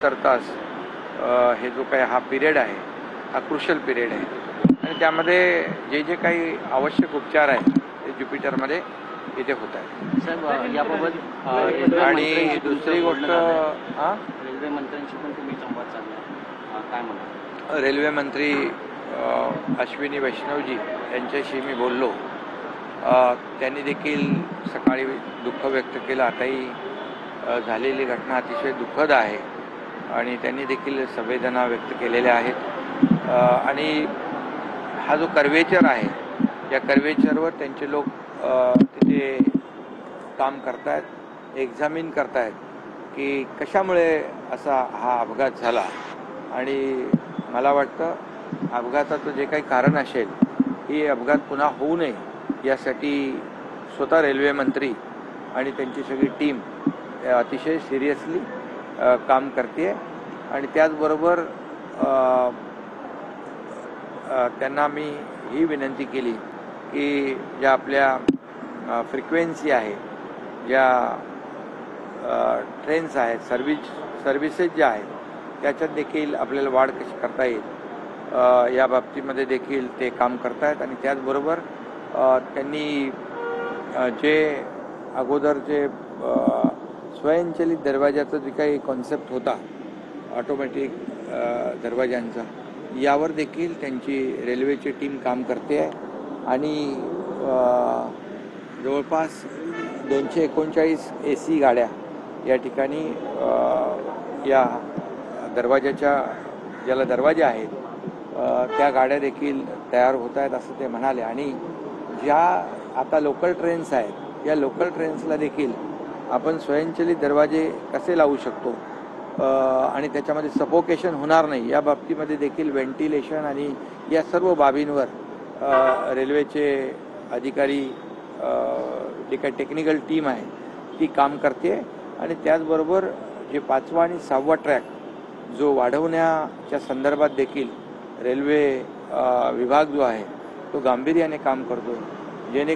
तास हे जो काही हा पिरियड आहे हा क्रुशल पिरियड आहे आणि त्यामध्ये जे जे काही आवश्यक उपचार आहेत ते ज्युपिटरमध्ये इथे होत आहेत. साहेब याबाबत आणि दुसरी गोष्ट रेल्वे मंत्र्यांशी पण तुम्ही संवाद साधला, काय म्हणा? रेल्वे मंत्री अश्विनी वैष्णवजी यांच्याशी मी बोललो. त्यांनी देखील सकाळी दुःख व्यक्त केलं. आताही झालेली घटना अतिशय दुःखद आहे आणि त्यांनी देखील संवेदना व्यक्त केलेल्या आहेत. आणि हा जो कर्वेचर आहे या कर्वेचरवर त्यांचे लोक तिथे काम करतायत, एक्झामिन करतायत की कशामुळे असा हा अपघात झाला. आणि मला वाटतं अपघाताचं जे काही कारण असेल ही अपघात पुन्हा होऊ नये यासाठी स्वतः रेल्वे मंत्री आणि त्यांची सगळी टीम अतिशय सिरियसली काम करते. आणि त्याचबरोबर त्यांना मी ही विनंती केली की ज्या आपल्या फ्रिक्वेन्सी आहे, ज्या ट्रेन्स आहेत, सर्व्हिसेस ज्या आहेत त्याच्यात देखील आपल्याला वाढ कशी करता येईल या बाबतीमध्ये देखील ते काम करतायत. आणि त्याचबरोबर त्यांनी जे अगोदर जे स्वयंचलित दरवाजाचा जे काही कॉन्सेप्ट होता ऑटोमॅटिक दरवाजांचा, यावर देखील त्यांची रेल्वेची टीम काम करते आहे. आणि जवळपास 239 AC गाड्या या ठिकाणी या दरवाजाच्या ज्याला दरवाजे आहेत त्या गाड्या देखील तयार होत आहेत असं ते म्हणाले. आणि ज्या आता लोकल ट्रेन्स आहेत या लोकल ट्रेन्सला देखील आपण स्वयंचलित दरवाजे कसे लावू शकतो आणि त्याच्यामध्ये सफोकेशन होणार नाही या बाबतीमध्ये देखील व्हेंटिलेशन आणि या सर्व बाबींवर रेल्वेचे अधिकारी जे काही टेक्निकल टीम आहे ती काम करते. आणि त्याचबरोबर जे 5वा आणि 6वा ट्रॅक जो वाढवण्याच्या संदर्भात देखील रेल्वे विभाग जो आहे तो गांभीर्याने काम करतो, जेणे